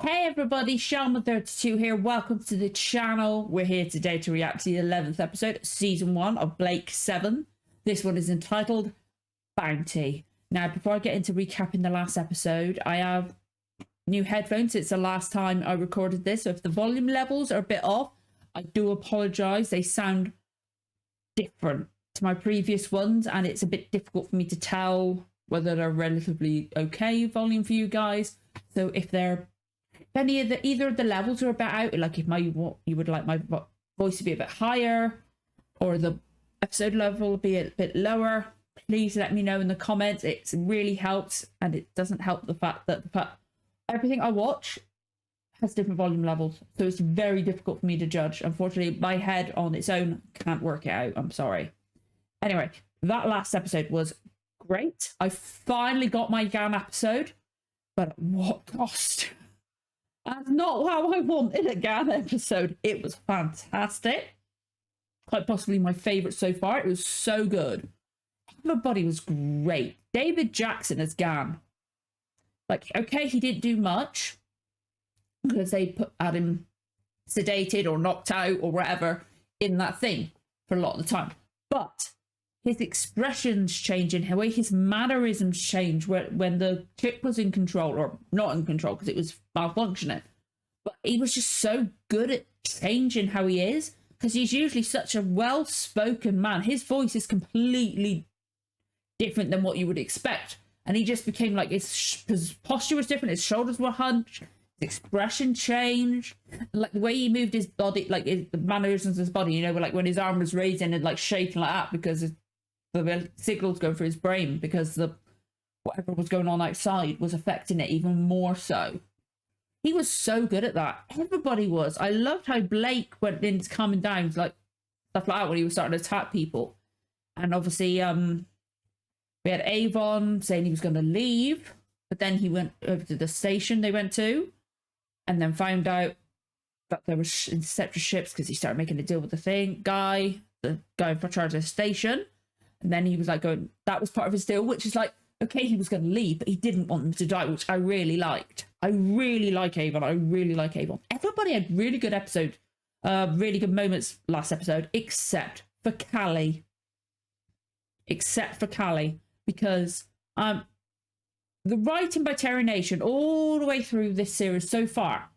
Hey everybody, Shalma32 here. Welcome to the channel. We're here today to react to the 11th episode, season 1 of Blake 7. This one is entitled Bounty. Now, before I get into recapping the last episode, I have new headphones. It's the last time I recorded this, so if the volume levels are a bit off, I do apologise. They sound different to my previous ones, and it's a bit difficult for me to tell whether they're relatively okay volume for you guys. So if they're either of the levels are a bit out, like if you would like my voice to be a bit higher or the episode level be a bit lower, please let me know in the comments. It really helps, and it doesn't help the fact that everything I watch has different volume levels, so it's very difficult for me to judge. Unfortunately, my head on its own can't work it out. I'm sorry. Anyway, that last episode was great. I finally got my GAN episode, but at what cost? That's not how I wanted a GAN episode. It was fantastic. Quite possibly my favourite so far. It was so good. Everybody was great. David Jackson as GAN. Like, okay, he didn't do much because they had him sedated or knocked out or whatever in that thing for a lot of the time. But his expressions change and the way his mannerisms change when the chip was in control, or not in control because it was malfunctioning. But he was just so good at changing how he is, because he's usually such a well-spoken man. His voice is completely different than what you would expect. And he just became like, his posture was different, his shoulders were hunched, his expression changed, like the way he moved his body, like the mannerisms of his body, you know, like when his arm was raising and like shaking like that because the signals going through his brain, because whatever was going on outside was affecting it even more so. He was so good at that. Everybody was. I loved how Blake went into calming down, like stuff like that, when he was starting to attack people. And obviously, we had Avon saying he was going to leave, but then he went over to the station they went to, and then found out that there was interceptor ships because he started making a deal with the guy in charge of the station. And then he was like going, that was part of his deal, which is like, okay, he was going to leave, but he didn't want them to die, which I really liked. I really like Avon. I really like Avon. Everybody had really good episode, really good moments last episode, except for Callie. Because the writing by Terry Nation all the way through this series so far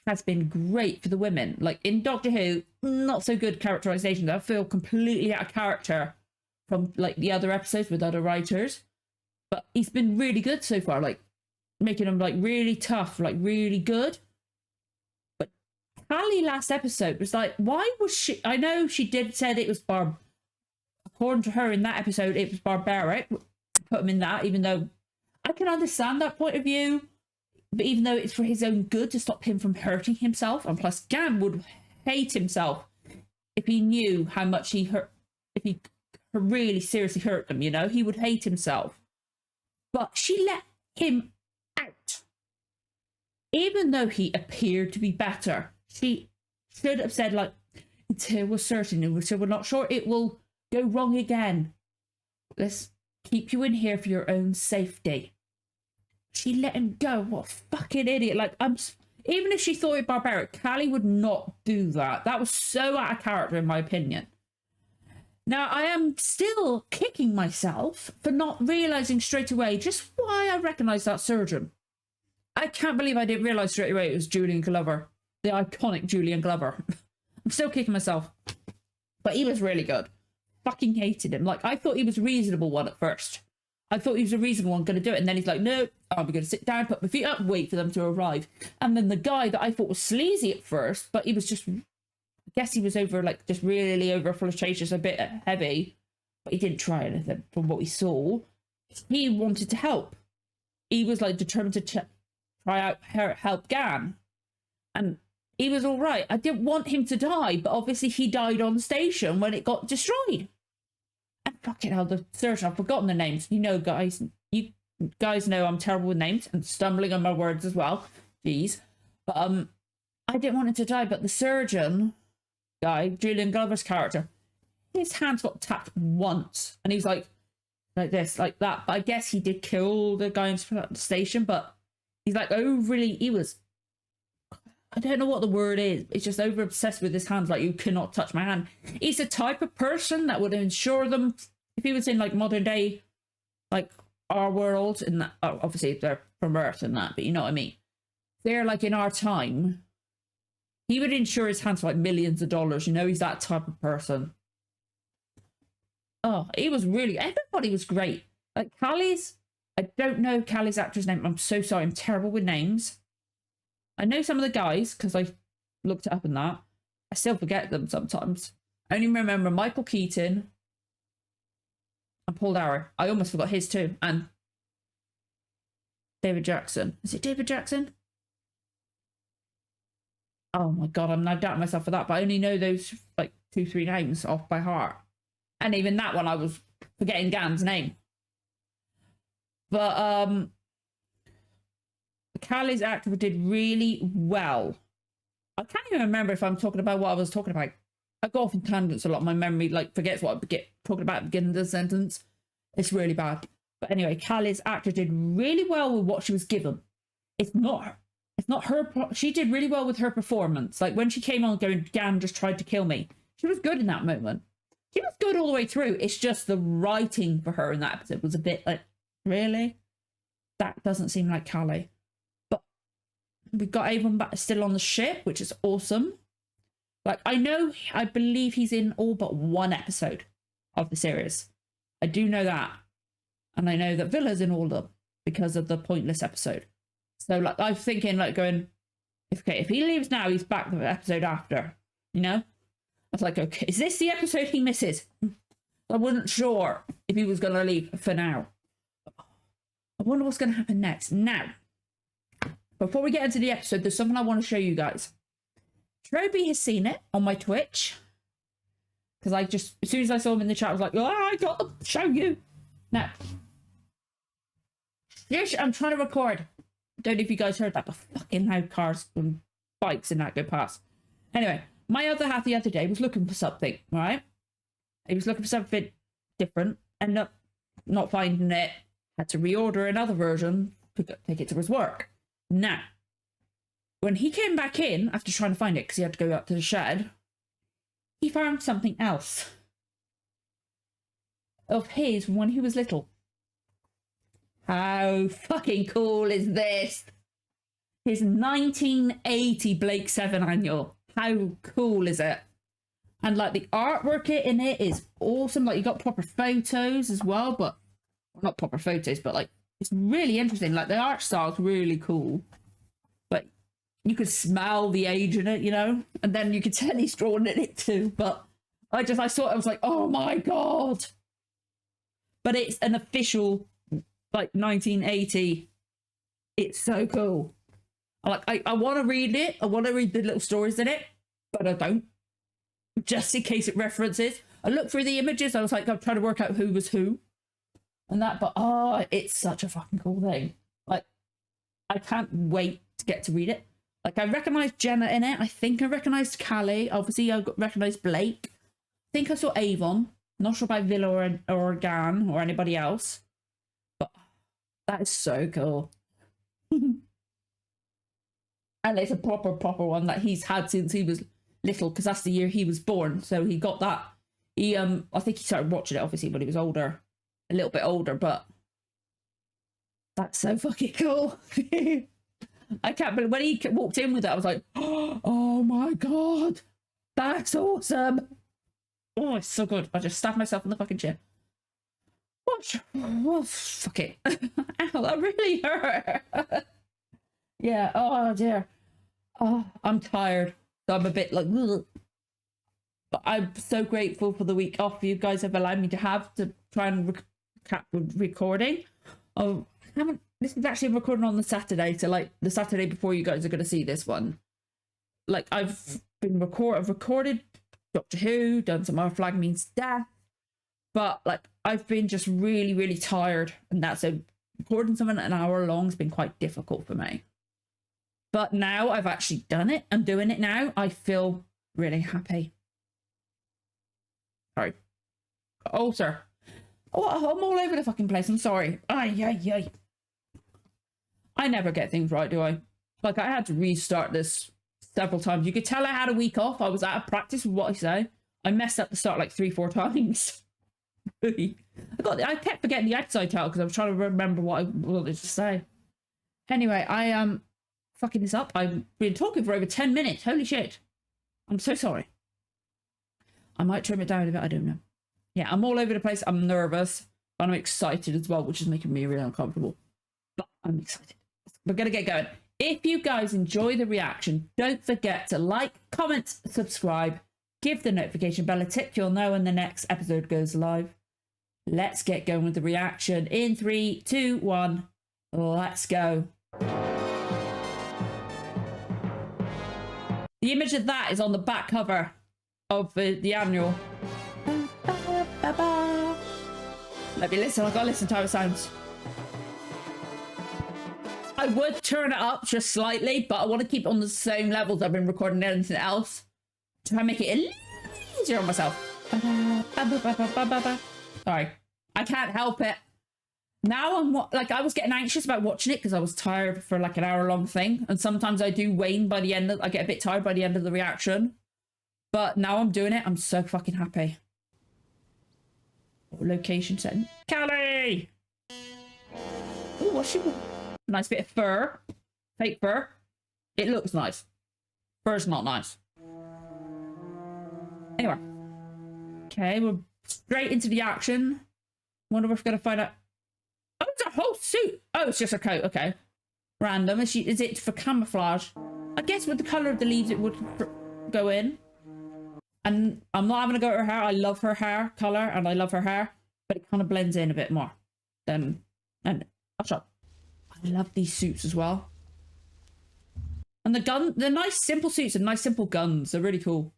has been great for the women. Like in Doctor Who, not so good characterization. I feel completely out of character from like the other episodes with other writers, but he's been really good so far, like making them like really tough, like really good. But Callie last episode was like, why was she? I know she said it was according to her in that episode, it was barbaric to put him in that, even though I can understand that point of view, but even though it's for his own good to stop him from hurting himself. And plus, Gan would hate himself if he knew how much he hurt, if he really seriously hurt them, you know, he would hate himself. But she let him out. Even though he appeared to be better, she should have said, like, until we're certain, until we're not sure it will go wrong again, let's keep you in here for your own safety. She let him go. What a fucking idiot. Like, even if she thought it barbaric, Callie would not do that. That was so out of character, in my opinion. Now, I am still kicking myself for not realising straight away just why I recognised that surgeon. I can't believe I didn't realise straight away it was Julian Glover. The iconic Julian Glover. I'm still kicking myself. But he was really good. Fucking hated him. Like, I thought he was a reasonable one at first. I thought he was a reasonable one going to do it. And then he's like, no, I'm going to sit down, put my feet up, wait for them to arrive. And then the guy that I thought was sleazy at first, but he was just... I guess he was just really over flirtatious, a bit heavy, but he didn't try anything from what we saw. He wanted to help. He was like determined to try out help Gan. And he was all right. I didn't want him to die, but obviously he died on the station when it got destroyed. And fucking hell, the surgeon, I've forgotten the names. You know, guys, you guys know I'm terrible with names and stumbling on my words as well. Jeez. But I didn't want him to die, but the surgeon guy, Julian Glover's character, his hands got tapped once, and he was like this, like that. But I guess he did kill the guy in the station, but he's like overly, he was I don't know what the word is. It's just over obsessed with his hands. Like, you cannot touch my hand. He's the type of person that would ensure them, if he was in like modern day, like our world, and that, obviously they're from Earth and that, but you know what I mean. They're like in our time. He would insure his hands for like millions of dollars. You know, he's that type of person. Oh, he was really, everybody was great. Like Callie's, I don't know Callie's actor's name. I'm so sorry. I'm terrible with names. I know some of the guys because I looked it up and that. I still forget them sometimes. I only remember Michael Keaton and Paul Dara. I almost forgot his too. And David Jackson. Is it David Jackson? Oh my God, I'm now doubting myself for that. But I only know those like 2-3 names off by heart. And even that one, I was forgetting Gan's name. But Callie's actor did really well. I can't even remember if I'm talking about what I was talking about. I go off in tangents a lot. My memory like forgets what I get talking about at the beginning of the sentence. It's really bad. But anyway, Callie's actor did really well with what she was given. It's not her. She did really well with her performance. Like when she came on going, Gan just tried to kill me. She was good in that moment. She was good all the way through. It's just the writing for her in that episode was a bit like, really? That doesn't seem like Callie. But we've got Avon back still on the ship, which is awesome. Like, I believe he's in all but one episode of the series. I do know that. And I know that Villa's in all of them because of the pointless episode. So, like, I'm thinking, like, going, if he leaves now, he's back the episode after, you know? I was like, okay, is this the episode he misses? I wasn't sure if he was going to leave for now. I wonder what's going to happen next. Now, before we get into the episode, there's something I want to show you guys. Troby has seen it on my Twitch. Because as soon as I saw him in the chat, I was like, oh, I got to show you. Now, I'm trying to record. Don't know if you guys heard that, but fucking how cars and bikes and that go past. Anyway, my other half the other day was looking for something, right? He was looking for something different, ended up not finding it, had to reorder another version, take it to his work. Now, when he came back in after trying to find it, because he had to go up to the shed, he found something else of his when he was little. How fucking cool is this? His 1980 Blake 7 annual. How cool is it? And like the artwork in it is awesome. Like you got proper photos as well, but well, not proper photos, but like it's really interesting. Like the art style is really cool. But you could smell the age in it, you know? And then you could tell he's drawn in it too. But I saw it, I was like, oh my God. But it's an official like 1980. It's so cool. I want to read it. I want to read the little stories in it, but I don't. Just in case it references. I looked through the images. I was like, I'm trying to work out who was who. And that, but it's such a fucking cool thing. Like, I can't wait to get to read it. Like, I recognised Jenna in it. I think I recognised Callie. Obviously, I recognised Blake. I think I saw Avon. Not sure about Villa or Gan or anybody else. But that is so cool. And it's a proper one that he's had since he was little, because that's the year he was born. So he got that. I think he started watching it obviously when he was older, a little bit older, but that's so fucking cool. I can't believe when he walked in with it, I was like, oh my God, that's awesome. Oh, it's so good. I just stabbed myself in the fucking chair. What? Oh, fuck it. Ow, that really hurt. Yeah, oh dear. Oh, I'm tired. So I'm a bit like, ugh. But I'm so grateful for the week off you guys have allowed me to have to try and recap recording. This is actually recording on the Saturday, so like the Saturday before you guys are going to see this one. Like I've recorded Doctor Who, done some Our Flag Means Death, but like I've been just really, really tired, and that's so recording something an hour long has been quite difficult for me. But now I've actually done it. I'm doing it now. I feel really happy. Sorry. Oh, sir. Oh, I'm all over the fucking place. I'm sorry. Ay. I never get things right, do I? Like, I had to restart this several times. You could tell I had a week off. I was out of practice with what I say. I messed up the start like 3-4 times. I kept forgetting the outside title because I was trying to remember what I wanted to say. Anyway, I am fucking this up. I've been talking for over 10 minutes. Holy shit. I'm so sorry. I might trim it down a bit. I don't know. Yeah, I'm all over the place. I'm nervous. But I'm excited as well, which is making me really uncomfortable. But I'm excited. We're going to get going. If you guys enjoy the reaction, don't forget to like, comment, subscribe, give the notification bell a tick. You'll know when the next episode goes live. Let's get going with the reaction. In 3, 2, 1, let's go. The image of that is on the back cover of the annual. Let me listen. I've got to listen to how it sounds. I would turn it up just slightly, but I want to keep it on the same levels I've been recording anything else. Try and make it a little easier on myself. Sorry. I can't help it. Now I'm like, I was getting anxious about watching it because I was tired for like an hour-long thing. And sometimes I do wane by the end of, I get a bit tired by the end of the reaction. But now I'm doing it. I'm so fucking happy. Location setting. Callie! Oh, what's she? Nice bit of fur. Fake fur. It looks nice. Fur's not nice. Anyway. Okay, we're straight into the action. Wonder if we're going to find out. Oh, it's a whole suit. Oh, it's just a coat. Okay. Random. Is it for camouflage? I guess with the colour of the leaves it would go in. And I'm not having a go at her hair. I love her hair colour and I love her hair. But it kind of blends in a bit more than... And I'll shut. I love these suits as well. And they're nice simple suits and nice simple guns. They're really cool.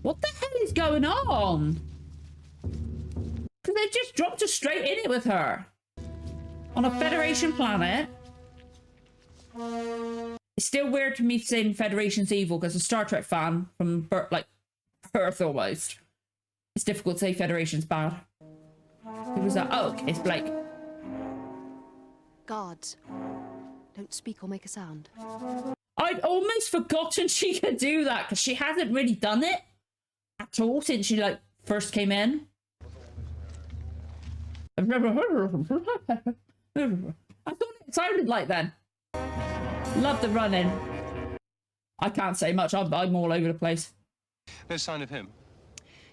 What the hell is going on? Because they just dropped us straight in it with her. On a Federation planet. It's still weird to me saying Federation's evil because I'm a Star Trek fan from birth, like birth almost. It's difficult to say Federation's bad. Who was that? Oh, it's Blake. Guards, don't speak or make a sound. I'd almost forgotten she could do that because she hasn't really done it at all since she like first came in. I thought it sounded like then. Love the running. I can't say much. I'm all over the place. No sign of him.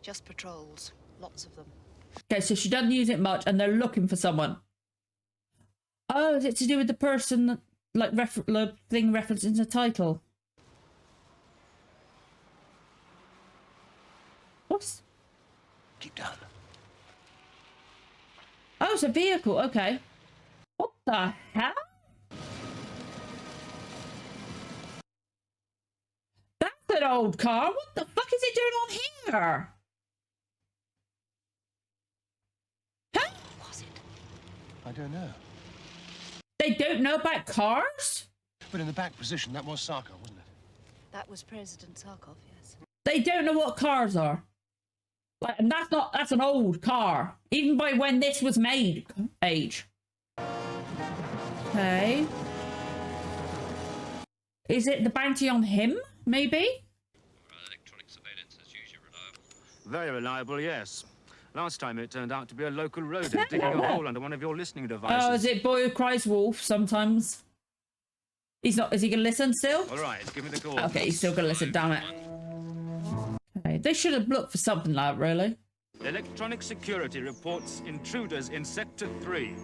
Just patrols. Lots of them. Okay, so she doesn't use it much and they're looking for someone. Oh, is it to do with the person that, like, the thing referenced in the title? What's... Keep down. Oh, it's a vehicle. Okay. What the hell? That's an old car. What the fuck is it doing on here? Huh? What was it? I don't know. They don't know about cars? But in the back position, that was Sarkoff, wasn't it? That was President Sarkoff, yes. They don't know what cars are. Like, and that's an old car. Even by when this was made age. Okay. Is it the bounty on him, maybe? Electronic surveillance is usually reliable. Very reliable, yes. Last time it turned out to be a local rodent digging a hole under one of your listening devices. Oh, is it Boy Who Cries Wolf sometimes? He's not, is he gonna listen still? All right, give me the call. Okay, he's still gonna listen, damn it. Okay, they should have looked for something like that, really. Electronic security reports intruders in Sector 3.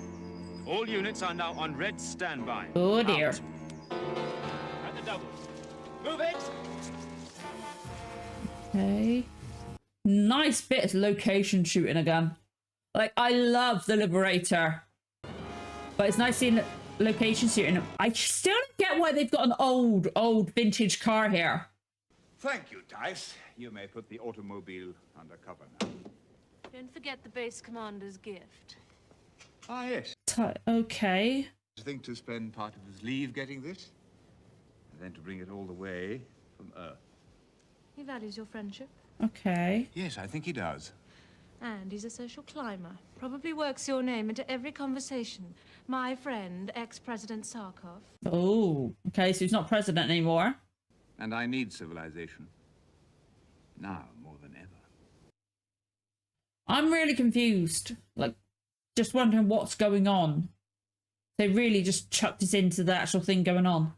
All units are now on red standby. Oh dear. Out. At the doubles. Move it! Okay. Nice bit of location shooting again. Like, I love the Liberator. But it's nice seeing location shooting. I still don't get why they've got an old vintage car here. Thank you, Dice. You may put the automobile under cover now. Don't forget the base commander's gift. Ah, yes. Okay. I think to spend part of his leave getting this, and then to bring it all the way from Earth. He values your friendship. Okay. Yes, I think he does. And he's a social climber. Probably works your name into every conversation. My friend, ex-President Sarkoff. Oh, okay, so he's not president anymore. And I need civilization. Now more than ever. I'm really confused. Like, just wondering what's going on. They really just chucked us into the actual thing going on.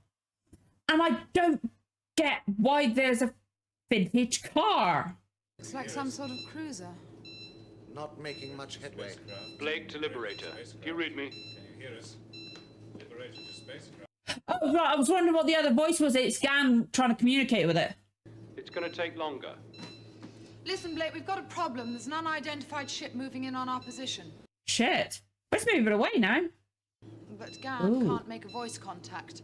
And I don't get why there's a vintage car. Looks like some sort of cruiser. Not making much headway. Blake to Liberator. Do you read me? Oh, right, I was wondering what the other voice was. It's Gan trying to communicate with it. It's going to take longer. Listen, Blake, we've got a problem. There's an unidentified ship moving in on our position. Shit. Let's move it away now. But Gan can't make a voice contact.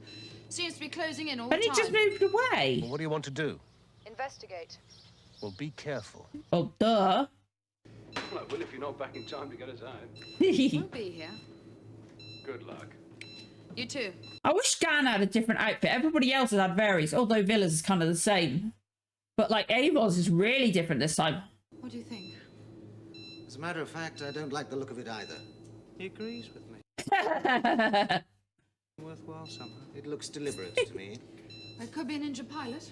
Seems to be closing in all But the he time. just moved away. Well, what do you want to do? Investigate. Well, be careful. Oh, duh. Well, I will if you're not back in time to get us out. We'll be here. Good luck. You too. I wish Gan had a different outfit. Everybody else has had varies, although Villa's is kind of the same. But, like, Avon's is really different this time. What do you think? As a matter of fact, I don't like the look of it either. He agrees with me. Worthwhile somehow. It looks deliberate to me. It could be a ninja pilot.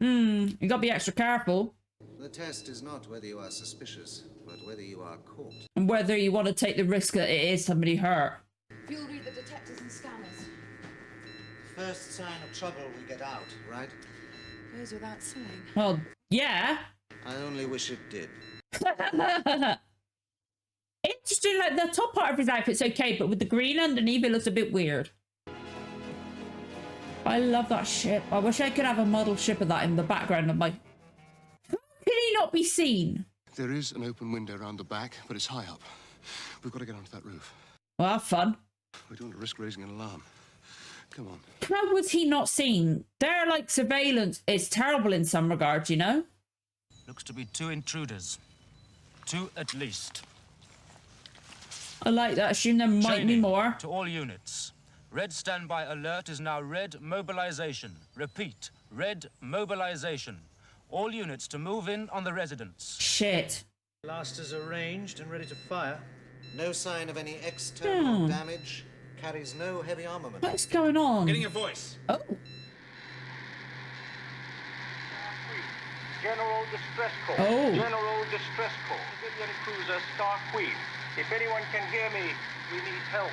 You gotta be extra careful. The test is not whether you are suspicious, but whether you are caught. And whether you want to take the risk that it is somebody hurt. You'll read the detectors and scanners. First sign of trouble, we get out, right? Goes without saying. Well, yeah. I only wish it did. Interesting, like the top part of his outfit's okay, but with the green underneath it looks a bit weird. I love that ship. I wish I could have a model ship of that in the background of my... How can he not be seen? There is an open window around the back, but it's high up. We've got to get onto that roof. Well, have fun. We don't want to risk raising an alarm. Come on. How was he not seen? Their, like, surveillance is terrible in some regards, you know? Looks to be 2 intruders. 2 at least. I like that. Assume there might be Training more. to all units. Red standby alert is now red mobilization. Repeat, red mobilization. All units to move in on the residence. Shit. Last is arranged and ready to fire. No sign of any external damage. Carries no heavy armament. What's going on? Getting a voice. Oh. General distress call. Oh. General distress call. Civilian cruiser Star Queen. If anyone can hear me, we need help.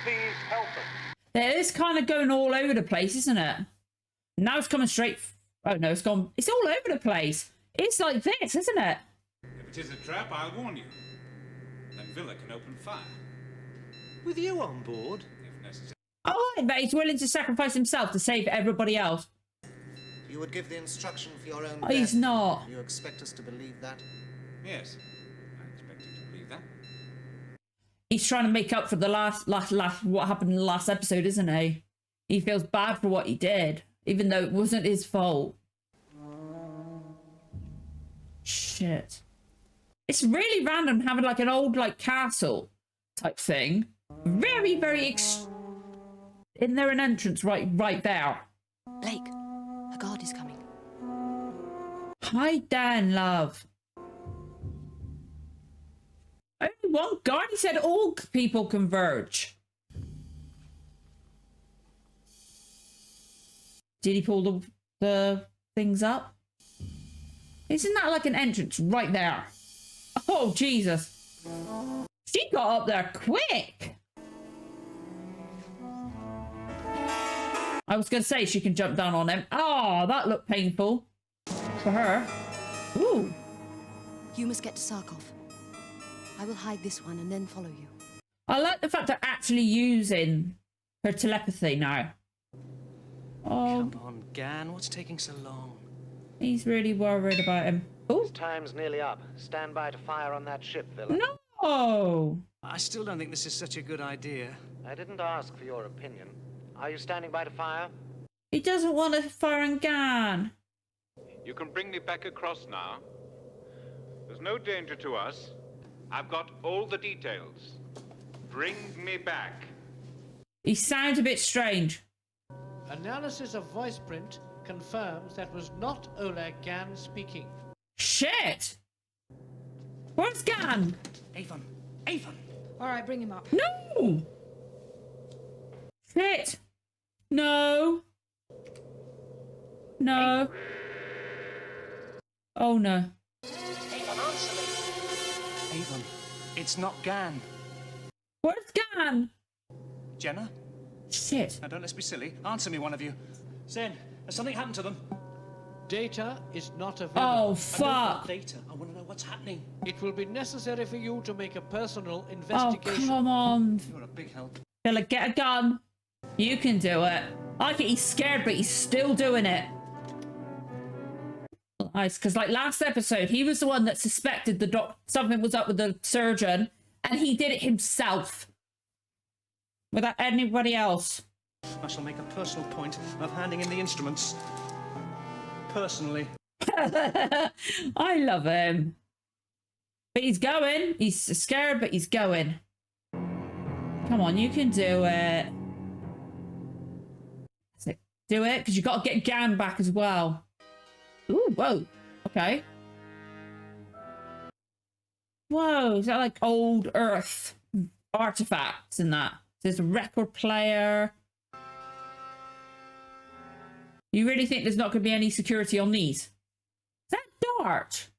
Please help us. It is kind of going all over the place, isn't it? Now it's coming straight... Oh, no, it's gone... It's all over the place. It's like this, isn't it? If it is a trap, I'll warn you. Then Villa can open fire, With you on board? if necessary. Oh, I bet he's willing to sacrifice himself to save everybody else. You would give the instruction for your own Oh, death. he's not. You expect us to believe that? Yes, I expect you to believe that. He's trying to make up for the last what happened in the last episode, isn't he? He feels bad for what he did, even though it wasn't his fault. Shit. It's really random having like an old like castle type thing. Very, very in there an entrance right there. Blake, a guard is coming. Hi, Dan, love. Only one guard? He said all people converge. Did he pull the things up? Isn't that like an entrance right there? Oh, Jesus. She got up there quick. I was going to say she can jump down on him. Oh, that looked painful for her. Ooh. You must get to Sarkoff. I will hide this one and then follow you. I like the fact they're actually using her telepathy now. Oh, Come on, Gan. What's taking so long? he's really worried about him. Oh, Time's nearly up. Stand by to fire on that ship, Villa. no. I still don't think this is such a good idea. I didn't ask for your opinion. Are you standing by to fire? He doesn't want to fire and Gan. You can bring me back across now. There's no danger to us. I've got all the details. Bring me back. He sounds a bit strange. Analysis of voice print confirms that was not Oleg Gan speaking. Shit. Where's Gan? Avon! Avon! All right, bring him up. No! Shit! No! No! Oh no. Avon, answer me! Avon, it's not Gan. Where's Gan? Jenna? Shit. Now don't let's be silly. Answer me, one of you. Zen, has something happened to them? Data is not available. Oh, I don't fuck. want data. I want to know what's happening. It will be necessary for you to make a personal Oh, investigation. come on. You're a big help. Philip, get a gun. You can do it. I think he's scared, but he's still doing it. Nice, because like last episode, he was the one that suspected the something was up with the surgeon, and he did it himself. Without anybody else. I shall make a personal point of handing in the instruments. Personally. I love him. But he's going. He's scared, but he's going. Come on, you can do it. Do it, because you got to get Gan back as well. Ooh, whoa. Okay. Whoa, is that like old Earth artifacts and that? There's a record player. You really think there's not going to be any security on these? Is that Dart?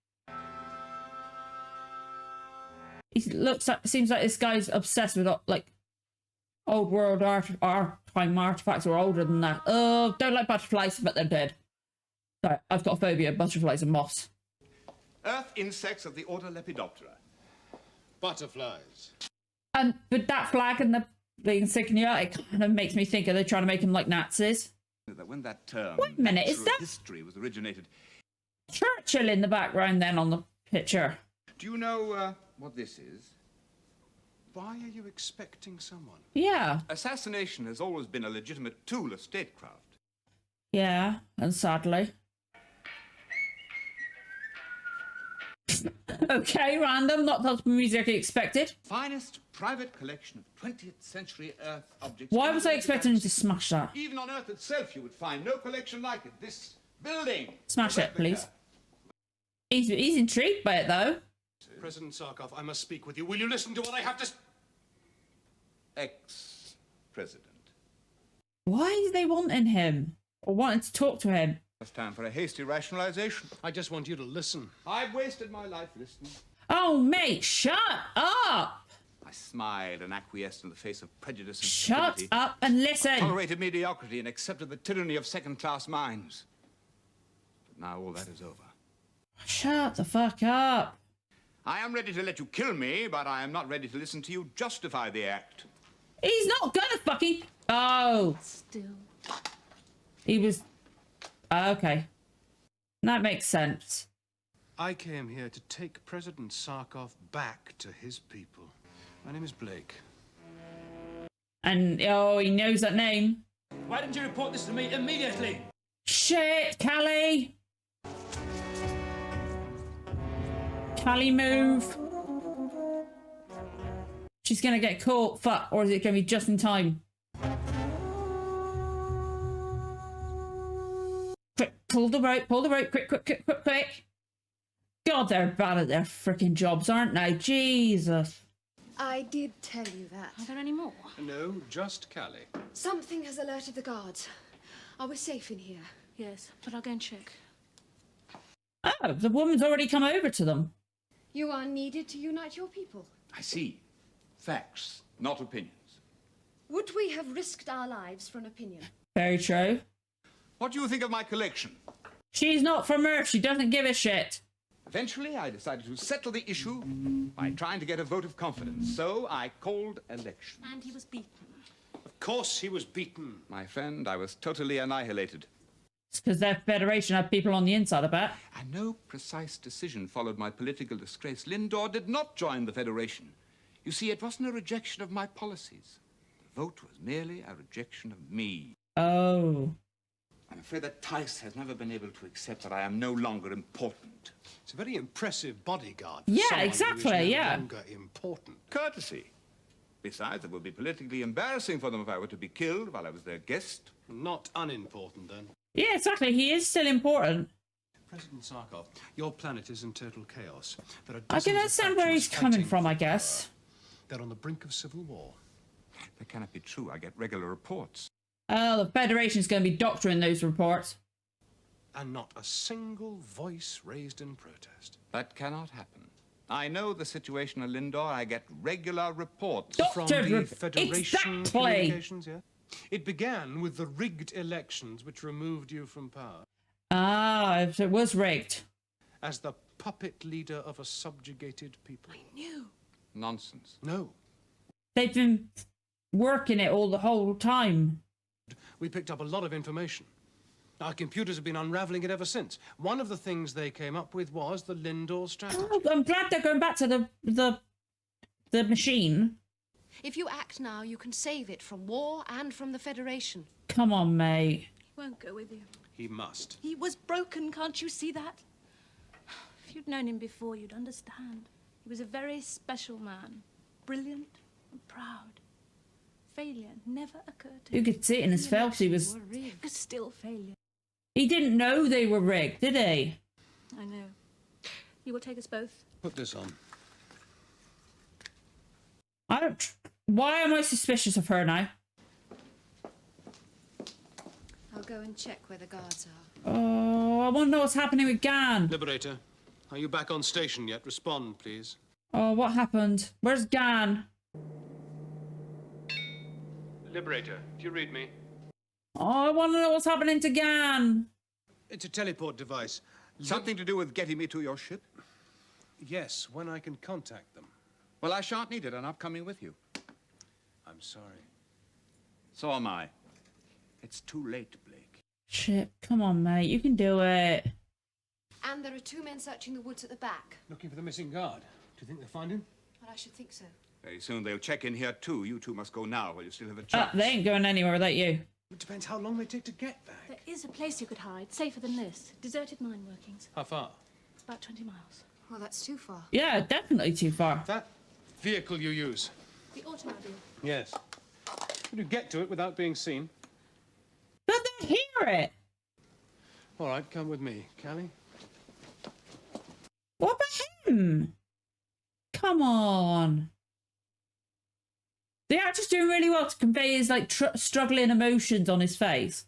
Seems like this guy's obsessed with like old world time artifacts or older than that. Oh, don't like butterflies, but they're dead. Sorry, I've got a phobia of butterflies and moths. Earth insects of the order Lepidoptera. Butterflies. And with that flag and the insignia, it kind of makes me think, are they trying to make them like Nazis? That when that term, wait a minute, is that history was originated? Churchill in the background then on the picture? Do you know what this is? Why are you expecting someone? Yeah. Assassination has always been a legitimate tool of statecraft. Yeah, and sadly. Okay, random, not that music expected. Finest private collection of 20th century Earth objects. Why was I expecting him to smash that? Even on Earth itself, you would find no collection like it. This building. Smash it, please. He's intrigued by it, though. President Sarkoff, I must speak with you. Will you listen to what I have to... Ex-president. Why are they wanting him? Or wanting to talk to him? It's time for a hasty rationalization. I just want you to listen. I've wasted my life listening. Oh, mate, shut up! I smiled and acquiesced in the face of prejudice and Shut stupidity. up and listen! Tolerated mediocrity and accepted the tyranny of second-class minds. But now all that is over. Shut the fuck up. I am ready to let you kill me, but I am not ready to listen to you justify the act. He's not gonna fucking... Oh. Still. He was... Okay. That makes sense. I came here to take President Sarkoff back to his people. My name is Blake. And, oh, he knows that name. Why didn't you report this to me immediately? Shit, Callie! Callie, move! She's gonna get caught. Fuck, or is it gonna be just in time? Quick, pull the rope, quick, quick, quick, quick, quick. God, they're bad at their freaking jobs, aren't they? Jesus. I did tell you that. Are there any more? No, just Callie. Something has alerted the guards. Are we safe in here? Yes, but I'll go and check. Oh, the woman's already come over to them. You are needed to unite your people. I see. Facts, not opinions. Would we have risked our lives for an opinion? Very true. What do you think of my collection? She's not from Earth. She doesn't give a shit. Eventually, I decided to settle the issue by trying to get a vote of confidence. So I called elections. And he was beaten. Of course he was beaten. My friend, I was totally annihilated. It's because their federation had people on the inside, I bet. And no precise decision followed my political disgrace. Lindor did not join the Federation. You see, it wasn't a rejection of my policies. The vote was merely a rejection of me. Oh. I'm afraid that Tice has never been able to accept that I am no longer important. It's a very impressive bodyguard. Yeah, someone exactly, who is no yeah. longer important. Courtesy. Besides, it would be politically embarrassing for them if I were to be killed while I was their guest. Not unimportant, then. Yeah, exactly. He is still important. President Sarkoff, your planet is in total chaos. There are I can understand where he's coming from, I guess. They're on the brink of civil war. That cannot be true. I get regular reports. Oh, the Federation's going to be doctoring those reports. And not a single voice raised in protest. That cannot happen. I know the situation in Lindor. I get regular reports. From the Federation communications, yeah? It began with the rigged elections which removed you from power. Ah, so it was rigged. As the puppet leader of a subjugated people. I knew. Nonsense. No. They've been working it all the whole time. We picked up a lot of information. Our computers have been unraveling it ever since. One of the things they came up with was the Lindor strategy. Oh, I'm glad they're going back to the machine. If you act now, you can save it from war and from the Federation. Come on, mate. He won't go with you. He must. He was broken, can't you see that? If you'd known him before, you'd understand. He was a very special man. Brilliant and proud. Failure never occurred to him. You could see it in his face. He was... It was still failure. He didn't know they were rigged, did he? I know. He will take us both. Put this on. I don't... Why am I suspicious of her now? I'll go and check where the guards are. Oh, I want to know what's happening with Gan. Liberator, are you back on station yet? Respond, please. Oh, what happened? Where's Gan? Liberator, do you read me? Oh, I want to know what's happening to Gan. It's a teleport device. Something to do with getting me to your ship? Yes, when I can contact them. Well, I shan't need it. I'm not coming with you. I'm sorry. So am I. It's too late, Blake. Shit, come on, mate. You can do it. And there are 2 men searching the woods at the back. Looking for the missing guard. Do you think they'll find him? Well, I should think so. Very soon they'll check in here, too. You two must go now while you still have a chance. They ain't going anywhere without you. It depends how long they take to get back. There is a place you could hide, safer than this. Deserted mine workings. How far? About 20 miles. Well, that's too far. Yeah, definitely too far. That vehicle you use? The automobile. Yes. Could you get to it without being seen? But they hear it. All right, come with me, Callie. What about him? Come on. The actor's doing really well to convey his, like, struggling emotions on his face.